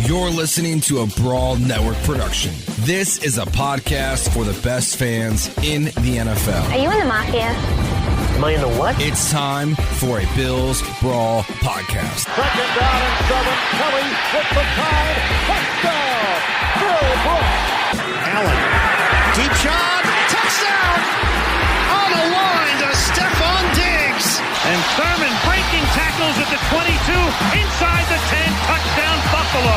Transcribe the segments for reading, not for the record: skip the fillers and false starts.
You're listening to a Brawl Network production. This is a podcast for the best fans in the NFL. Are you in the Mafia? Am I in the what? It's time for a Bills Brawl podcast. Second down and 7. Kelly with the time. Touchdown! Bill Brawl. Allen. Deep shot. Touchdown! On the line to Stephon Diggs. And Thurman breaking tackles at the 22. Inside the 10. Touchdown Buffalo.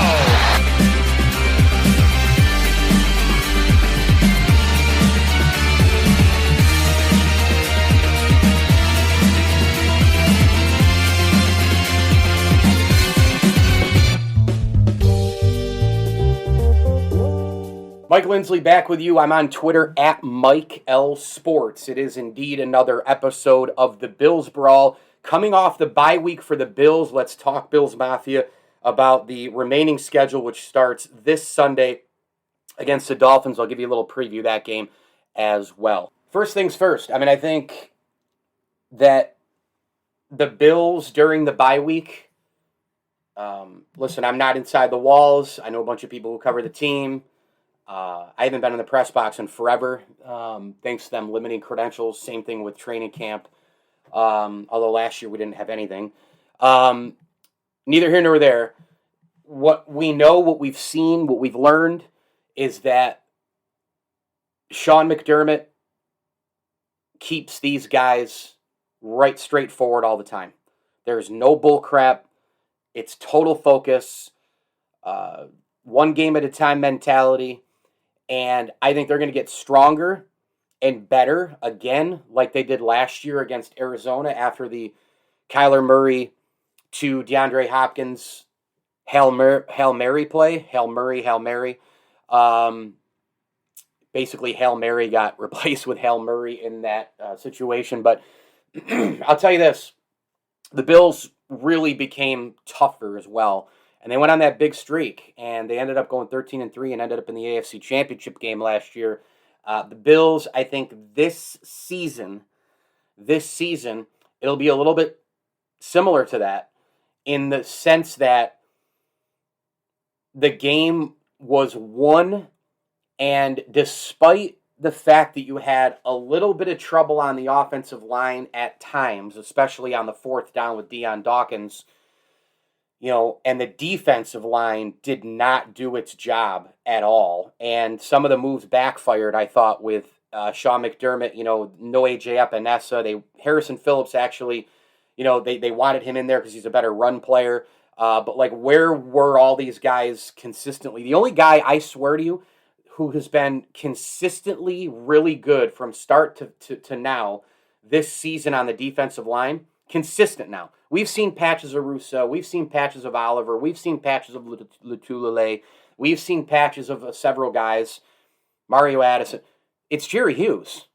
Mike Lindsley back with you. I'm on Twitter at Mike L Sports. It is indeed another episode of the Bills Brawl. Coming off the bye week for the Bills, let's talk Bills Mafia about the remaining schedule, which starts this Sunday against the Dolphins. I'll give you a little preview of that game as well. First things first. I think that the Bills during the bye week, listen, I'm not inside the walls. I know a bunch of people who cover the team. I haven't been in the press box in forever, thanks to them limiting credentials. Same thing with training camp, although last year we didn't have anything. Neither here nor there. What we know, what we've seen, what we've learned is that Sean McDermott keeps these guys right straightforward all the time. There's no bull crap. It's total focus, one game at a time mentality. And I think they're going to get stronger and better again, like they did last year against Arizona after the Kyler Murray to DeAndre Hopkins Hail Mary play. Hail Mary. Basically, Hail Mary got replaced with Hail Murray in that situation. But I'll tell you this, the Bills really became tougher as well. And they went on that big streak, and they ended up going 13-3 and ended up in the AFC Championship game last year. The Bills, I think this season, it'll be a little bit similar to that in the sense that the game was won, and despite the fact that you had a little bit of trouble on the offensive line at times, especially on the fourth down with Deion Dawkins, and the defensive line did not do its job at all. And some of the moves backfired, I thought, with Sean McDermott, no A.J. Epinesa. Harrison Phillips actually, they wanted him in there because he's a better run player. But, where were all these guys consistently? The only guy, I swear to you, who has been consistently really good from start to now this season on the defensive line, consistent now. We've seen patches of Rousseau. We've seen patches of Oliver. We've seen patches of Lutulele. We've seen patches of several guys. Mario Addison. It's Jerry Hughes.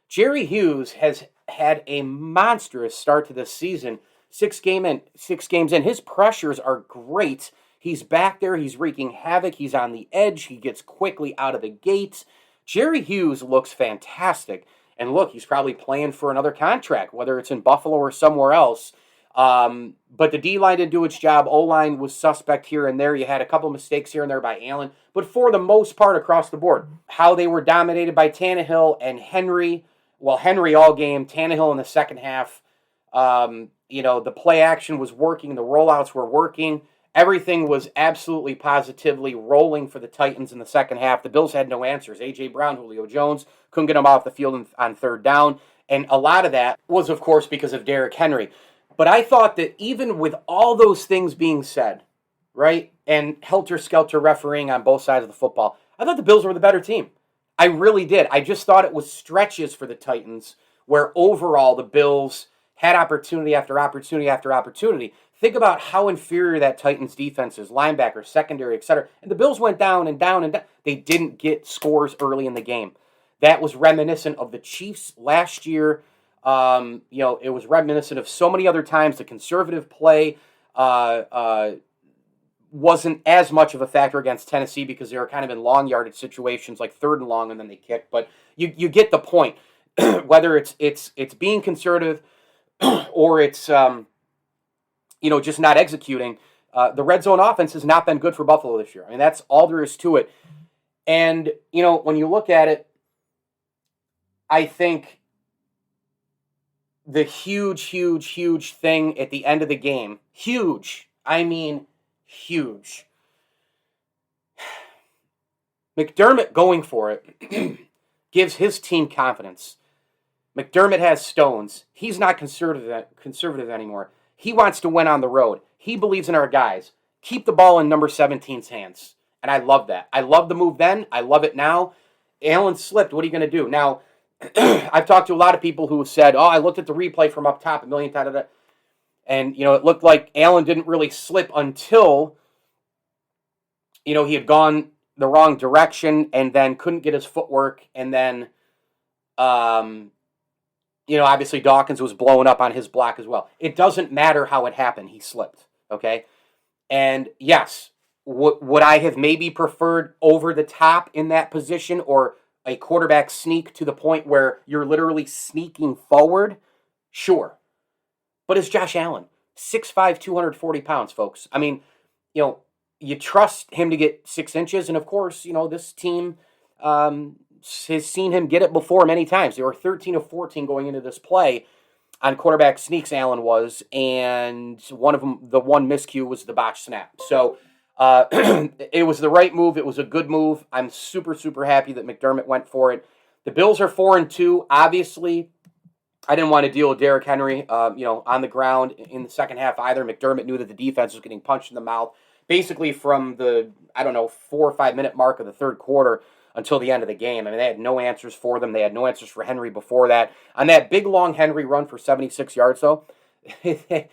Jerry Hughes has had a monstrous start to this season. 6 games in. His pressures are great. He's back there. He's wreaking havoc. He's on the edge. He gets quickly out of the gate. Jerry Hughes looks fantastic. And look, he's probably playing for another contract, whether it's in Buffalo or somewhere else. But the D-line didn't do its job. O-line was suspect here and there. You had a couple mistakes here and there by Allen. But for the most part across the board, how they were dominated by Tannehill and Henry. Well, Henry all game. Tannehill in the second half. The play action was working. The rollouts were working. Everything was absolutely positively rolling for the Titans in the second half. The Bills had no answers. A.J. Brown, Julio Jones, couldn't get them off the field on third down. And a lot of that was, of course, because of Derrick Henry. But I thought that even with all those things being said, right, and helter-skelter refereeing on both sides of the football, I thought the Bills were the better team. I really did. I just thought it was stretches for the Titans where overall the Bills had opportunity after opportunity after opportunity. Think about how inferior that Titans defense is, linebackers, secondary, etc. And the Bills went down and down and down. They didn't get scores early in the game. That was reminiscent of the Chiefs last year. It was reminiscent of so many other times. The conservative play wasn't as much of a factor against Tennessee because they were kind of in long yardage situations, like third and long, and then they kicked. But you get the point. Whether it's being conservative or it's just not executing. the red zone offense has not been good for Buffalo this year. I mean, that's all there is to it. And, when you look at it, I think the huge thing at the end of the game, huge, I mean huge. McDermott going for it gives his team confidence. McDermott has stones. He's not conservative anymore. He wants to win on the road. He believes in our guys. Keep the ball in number 17's hands. And I love that. I love the move then. I love it now. Allen slipped. What are you going to do? Now, I've talked to a lot of people who said, I looked at the replay from up top a million times. And, it looked like Allen didn't really slip until, he had gone the wrong direction and then couldn't get his footwork. And then, obviously Dawkins was blowing up on his block as well. It doesn't matter how it happened. He slipped. Okay. And yes, would I have maybe preferred over the top in that position or a quarterback sneak to the point where you're literally sneaking forward? Sure. But it's Josh Allen, 6'5", 240 pounds, folks. I mean, you trust him to get 6 inches. And of course, this team has seen him get it before many times. They were 13 of 14 going into this play on quarterback sneaks, Allen was. And one of them, the one miscue was the botch snap. So it was the right move. It was a good move. I'm super, super happy that McDermott went for it. The Bills are 4-2. Obviously, I didn't want to deal with Derrick Henry, on the ground in the second half either. McDermott knew that the defense was getting punched in the mouth basically from the, 4 or 5 minute mark of the third quarter until the end of the game. I mean, they had no answers for them. They had no answers for Henry before that. On that big, long Henry run for 76 yards, though, there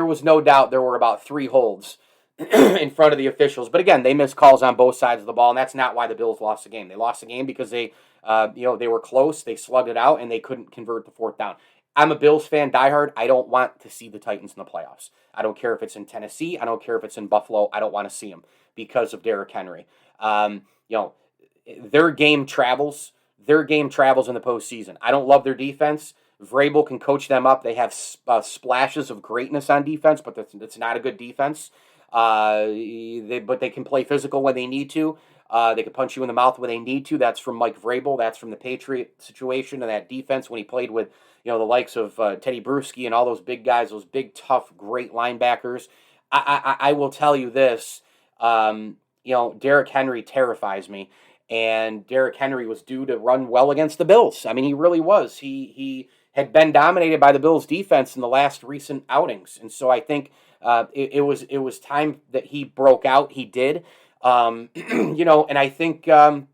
was no doubt there were about 3 holds in front of the officials. But again, they missed calls on both sides of the ball, and that's not why the Bills lost the game. They lost the game because they were close, they slugged it out, and they couldn't convert the fourth down. I'm a Bills fan, diehard. I don't want to see the Titans in the playoffs. I don't care if it's in Tennessee. I don't care if it's in Buffalo. I don't want to see them because of Derrick Henry. Their game travels. Their game travels in the postseason. I don't love their defense. Vrabel can coach them up. They have splashes of greatness on defense, but it's not a good defense. But they can play physical when they need to. They can punch you in the mouth when they need to. That's from Mike Vrabel. That's from the Patriot situation and that defense when he played with the likes of Teddy Bruschi and all those big guys, those big, tough, great linebackers. I will tell you this. Derrick Henry terrifies me. And Derrick Henry was due to run well against the Bills. I mean, he really was. He had been dominated by the Bills' defense in the last recent outings. And so I think it was time that he broke out. He did. And I think the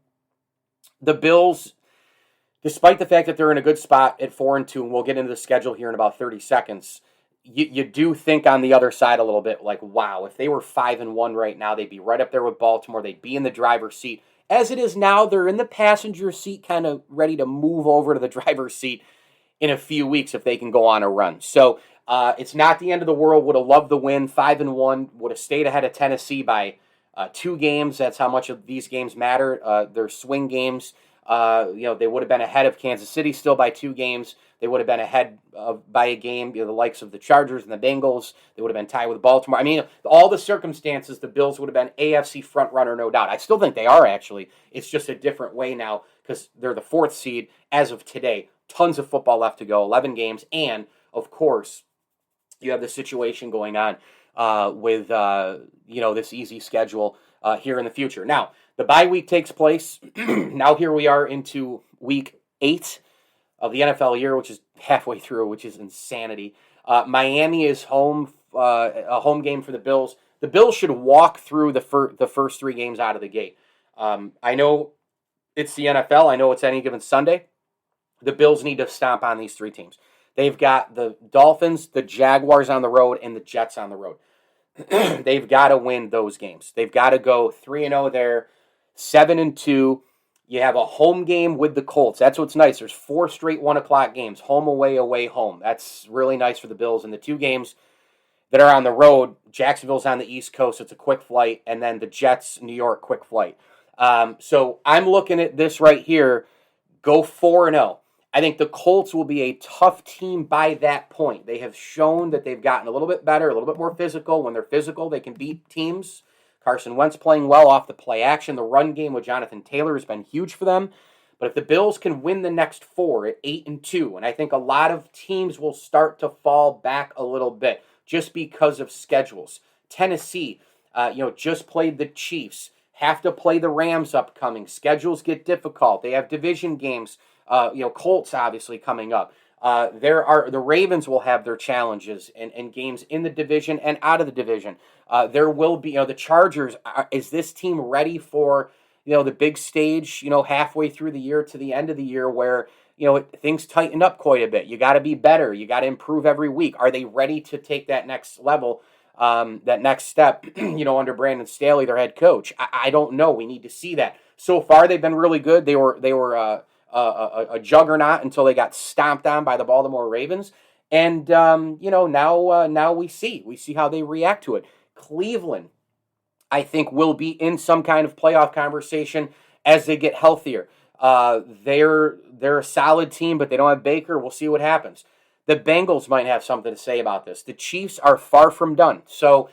Bills, despite the fact that they're in a good spot at 4-2, and we'll get into the schedule here in about 30 seconds, you do think on the other side a little bit like, wow, if they were 5-1 right now, they'd be right up there with Baltimore. They'd be in the driver's seat. As it is now, they're in the passenger seat, kind of ready to move over to the driver's seat in a few weeks if they can go on a run. So it's not the end of the world. Would have loved the win. 5-1. Would have stayed ahead of Tennessee by 2 games. That's how much of these games matter. They're swing games. They would have been ahead of Kansas City still by 2 games. They would have been ahead by a game, the likes of the Chargers and the Bengals. They would have been tied with Baltimore. I mean, all the circumstances, the Bills would have been AFC front runner, no doubt. I still think they are, actually. It's just a different way now because they're the 4th seed as of today. Tons of football left to go, 11 games. And, of course, you have the situation going on with this easy schedule here in the future. Now, the bye week takes place. Now here we are into week 8 of the NFL year, which is halfway through, which is insanity. Miami is home, a home game for the Bills. The Bills should walk through the first 3 games out of the gate. I know it's the NFL. I know it's any given Sunday. The Bills need to stomp on these 3 teams. They've got the Dolphins, the Jaguars on the road, and the Jets on the road. They've got to win those games. They've got to go 3-0 there, 7-2. You have a home game with the Colts. That's what's nice. There's 4 straight 1 o'clock games. Home, away, home. That's really nice for the Bills. And the 2 games that are on the road, Jacksonville's on the East Coast. It's a quick flight. And then the Jets, New York, quick flight. So I'm looking at this right here. Go 4-0. I think the Colts will be a tough team by that point. They have shown that they've gotten a little bit better, a little bit more physical. When they're physical, they can beat teams. Carson Wentz playing well off the play action. The run game with Jonathan Taylor has been huge for them. But if the Bills can win the next 4 at 8-2, and I think a lot of teams will start to fall back a little bit just because of schedules. Tennessee, just played the Chiefs. Have to play the Rams upcoming. Schedules get difficult. They have division games. Colts obviously coming up. The Ravens will have their challenges and games in the division and out of the division. There will be, the Chargers. Is this team ready for, the big stage, halfway through the year to the end of the year where, things tighten up quite a bit. You got to be better. You got to improve every week. Are they ready to take that next level, that next step, under Brandon Staley, their head coach? I don't know. We need to see that. So far, they've been really good. They were a juggernaut until they got stomped on by the Baltimore Ravens. And, now we see how they react to it. Cleveland, I think, will be in some kind of playoff conversation as they get healthier. They're a solid team, but they don't have Baker. We'll see what happens. The Bengals might have something to say about this. The Chiefs are far from done. So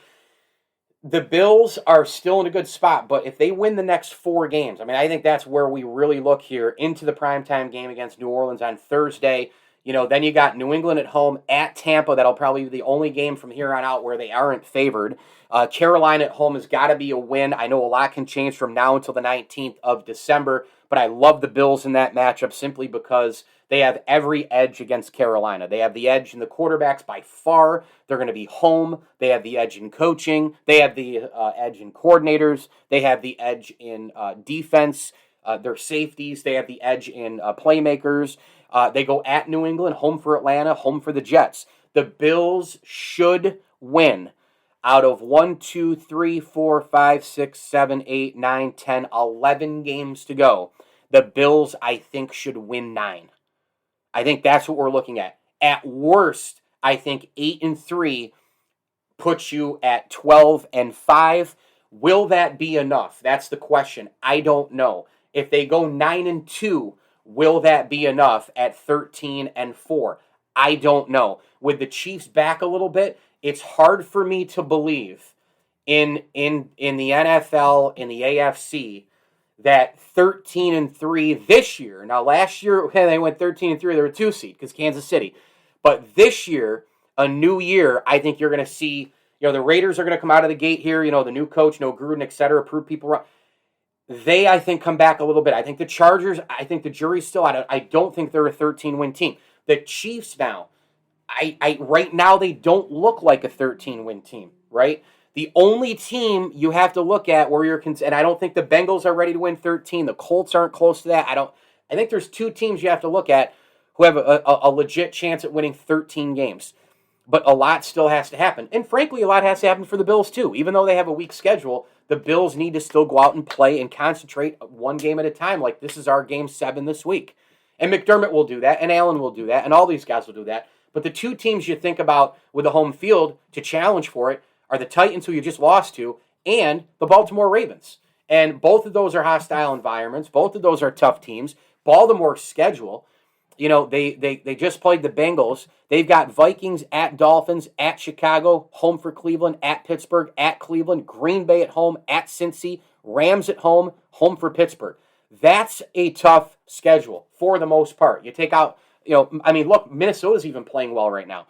the Bills are still in a good spot, but if they win the next 4 games, I think that's where we really look here into the primetime game against New Orleans on Thursday. Then you got New England at home, at Tampa. That'll probably be the only game from here on out where they aren't favored. Carolina at home has got to be a win. I know a lot can change from now until the 19th of December, but I love the Bills in that matchup simply because they have every edge against Carolina. They have the edge in the quarterbacks by far. They're going to be home. They have the edge in coaching. They have the edge in coordinators. They have the edge in defense. Their safeties. They have the edge in playmakers. They go at New England, home for Atlanta, home for the Jets. The Bills should win out of 1, 2, 3, 4, 5, 6, 7, 8, 9, 10, 11 games to go. The Bills, I think, should win 9. I think that's what we're looking at. At worst, I think 8-3 puts you at 12-5. Will that be enough? That's the question. I don't know. If they go 9-2, will that be enough at 13-4? I don't know. With the Chiefs back a little bit, it's hard for me to believe in the NFL, in the AFC, that 13-3 this year. Now, last year, they went 13-3. They were a 2 seed because Kansas City. But this year, a new year, I think you're going to see, the Raiders are going to come out of the gate here, the new coach, no Gruden, et cetera, prove people wrong. They, I think, come back a little bit. I think the Chargers, I think the jury's still out. I don't think they're a 13-win team. The Chiefs now, right now, they don't look like a 13-win team, right? The only team you have to look at where and I don't think the Bengals are ready to win 13. The Colts aren't close to that. I think there's 2 teams you have to look at who have a legit chance at winning 13 games. But a lot still has to happen. And frankly, a lot has to happen for the Bills too. Even though they have a weak schedule, the Bills need to still go out and play and concentrate one game at a time. Like, this is our game 7 this week. And McDermott will do that, and Allen will do that, and all these guys will do that. But the 2 teams you think about with the home field to challenge for it are the Titans, who you just lost to, and the Baltimore Ravens. And both of those are hostile environments. Both of those are tough teams. Baltimore's schedule, they just played the Bengals. They've got Vikings at Dolphins, at Chicago, home for Cleveland, at Pittsburgh, at Cleveland, Green Bay at home, at Cincy, Rams at home, home for Pittsburgh. That's a tough schedule for the most part. You take out, look, Minnesota's even playing well right now.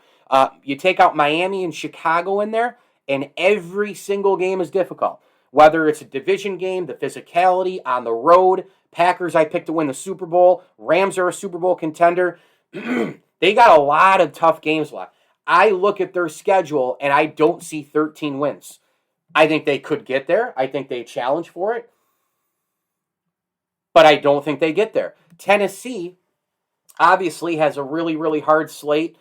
You take out Miami and Chicago in there, and every single game is difficult. Whether it's a division game, the physicality on the road, Packers I picked to win the Super Bowl, Rams are a Super Bowl contender. They got a lot of tough games left. I look at their schedule, and I don't see 13 wins. I think they could get there. I think they challenge for it. But I don't think they get there. Tennessee obviously has a really, really hard slate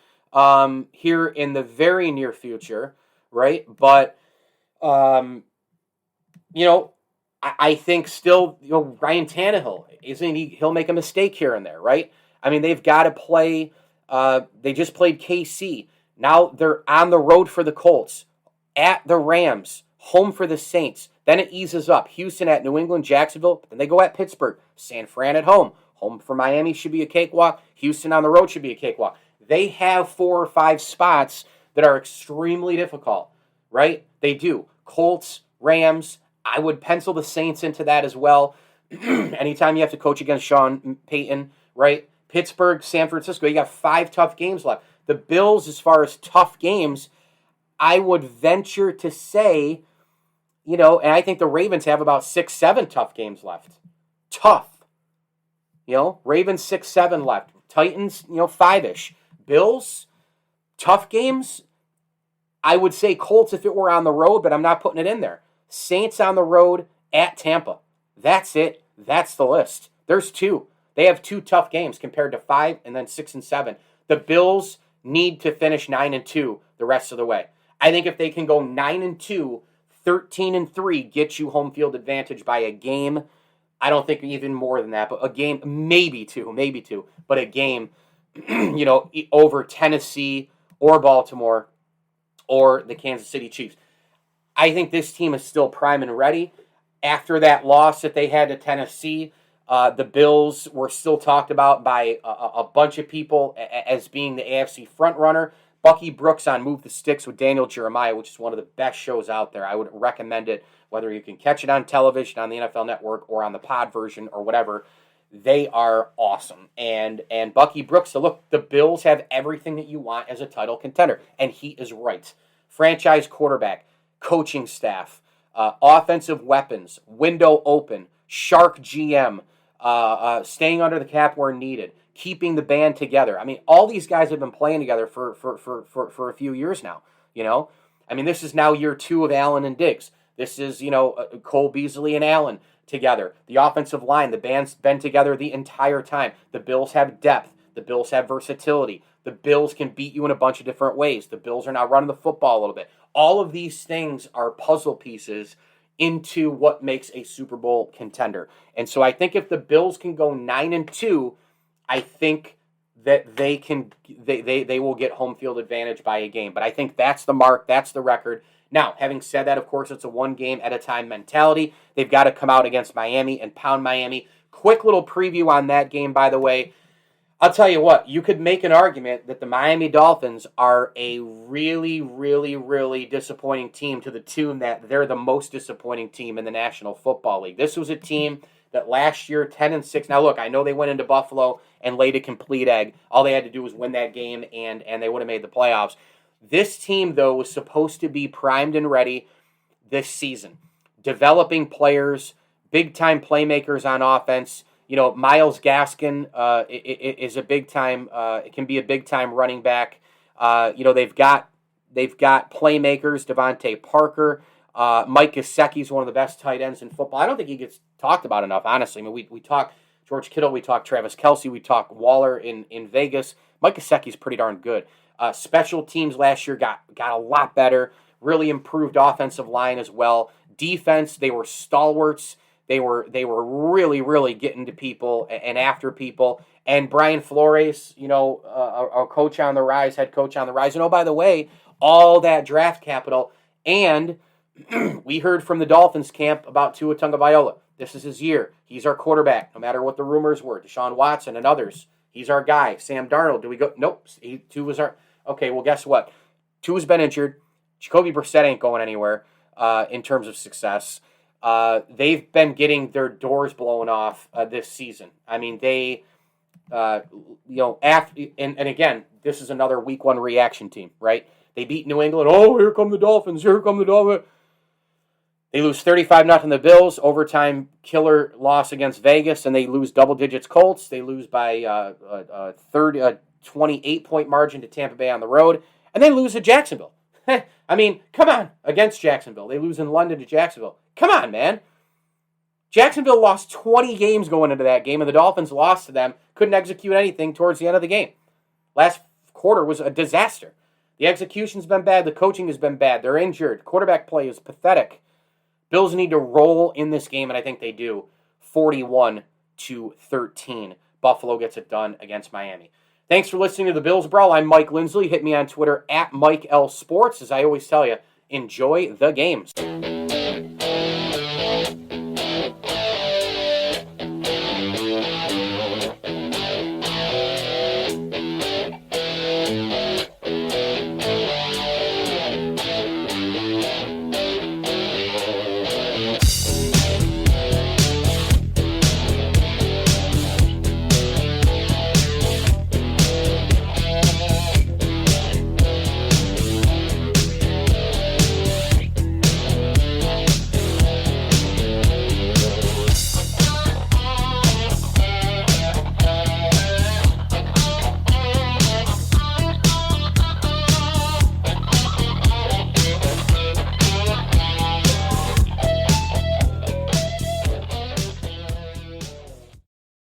here in the very near future, right? But, I think still, Ryan Tannehill, he'll make a mistake here and there, right? They've got to play, they just played KC. Now they're on the road for the Colts, at the Rams, home for the Saints. Then it eases up. Houston at New England, Jacksonville. Then they go at Pittsburgh, San Fran at home Home for Miami should be a cakewalk. Houston on the road should be a cakewalk. They have 4 or 5 spots that are extremely difficult, right? They do. Colts, Rams, I would pencil the Saints into that as well. Anytime you have to coach against Sean Payton, right? Pittsburgh, San Francisco, you got 5 tough games left. The Bills, as far as tough games, I would venture to say, and I think the Ravens have about 6, 7 tough games left. Tough. Ravens 6, 7 left. Titans, 5-ish. Bills, tough games. I would say Colts if it were on the road, but I'm not putting it in there. Saints on the road at Tampa. That's it. That's the list. There's 2. They have 2 tough games compared to 5 and then 6 and 7. The Bills need to finish 9-2 the rest of the way. I think if they can go 9-2, 13-3, get you home field advantage by a game. I don't think even more than that, but a game, maybe two, but a game, over Tennessee or Baltimore or the Kansas City Chiefs. I think this team is still prime and ready. After that loss that they had to Tennessee, the Bills were still talked about by a bunch of people as being the AFC frontrunner. Bucky Brooks on Move the Sticks with Daniel Jeremiah, which is one of the best shows out there. I would recommend it, whether you can catch it on television, on the NFL Network, or on the pod version, or whatever. They are awesome. And Bucky Brooks, so look, the Bills have everything that you want as a title contender, and he is right. Franchise quarterback, coaching staff, offensive weapons, window open, shark GM, staying under the cap where needed, keeping the band together. I mean, all these guys have been playing together for a few years now, I mean, this is now year 2 of Allen and Diggs. This is, Cole Beasley and Allen together. The offensive line, the band's been together the entire time. The Bills have depth. The Bills have versatility. The Bills can beat you in a bunch of different ways. The Bills are now running the football a little bit. All of these things are puzzle pieces into what makes a Super Bowl contender. And so I think if the Bills can go 9-2, I think that they will get home field advantage by a game. But I think that's the mark, that's the record. Now, having said that, of course, it's a one game at a time mentality. They've got to come out against Miami and pound Miami. Quick little preview on that game, by the way. I'll tell you what, you could make an argument that the Miami Dolphins are a really, really, really disappointing team, to the tune that they're the most disappointing team in the National Football League. This was a team that last year, 10-6. Now, look, I know they went into Buffalo and laid a complete egg. All they had to do was win that game, and they would have made the playoffs. This team, though, was supposed to be primed and ready this season. Developing players, big-time playmakers on offense. Myles Gaskin is a big-time, it can be a big-time running back. They've got playmakers, Devontae Parker. Mike Gesicki's one of the best tight ends in football. I don't think he gets talked about enough, honestly. I mean, we talk George Kittle, we talk Travis Kelce, we talk Waller in Vegas. Mike Gesicki's pretty darn good. Special teams last year got a lot better, really improved offensive line as well. Defense, they were stalwarts. They were really, really getting to people and after people. And Brian Flores, a coach on the rise, head coach on the rise. And, oh, by the way, all that draft capital. And we heard from the Dolphins camp about Tua Tagovailoa. This is his year. He's our quarterback, no matter what the rumors were. Deshaun Watson and others. He's our guy. Sam Darnold, do we go? Nope. Tua's our... Okay, well, guess what? Tua's been injured. Jacoby Brissett ain't going anywhere in terms of success. They've been getting their doors blown off this season. I mean, they, after, and again, this is another week 1 reaction team, right? They beat New England. Oh, here come the Dolphins. Here come the Dolphins. They lose 35-0 to the Bills. Overtime killer loss against Vegas, and they lose double digits Colts. They lose by a 28-point margin to Tampa Bay on the road, and they lose to Jacksonville. I mean, come on, against Jacksonville. They lose in London to Jacksonville. Come on, man. Jacksonville lost 20 games going into that game, and the Dolphins lost to them. Couldn't execute anything towards the end of the game. Last quarter was a disaster. The execution's been bad. The coaching has been bad. They're injured. Quarterback play is pathetic. Bills need to roll in this game, and I think they do. 41-13. Buffalo gets it done against Miami. Thanks for listening to the Bills Brawl. I'm Mike Lindsley. Hit me on Twitter @MikeLSports. As I always tell you, enjoy the games.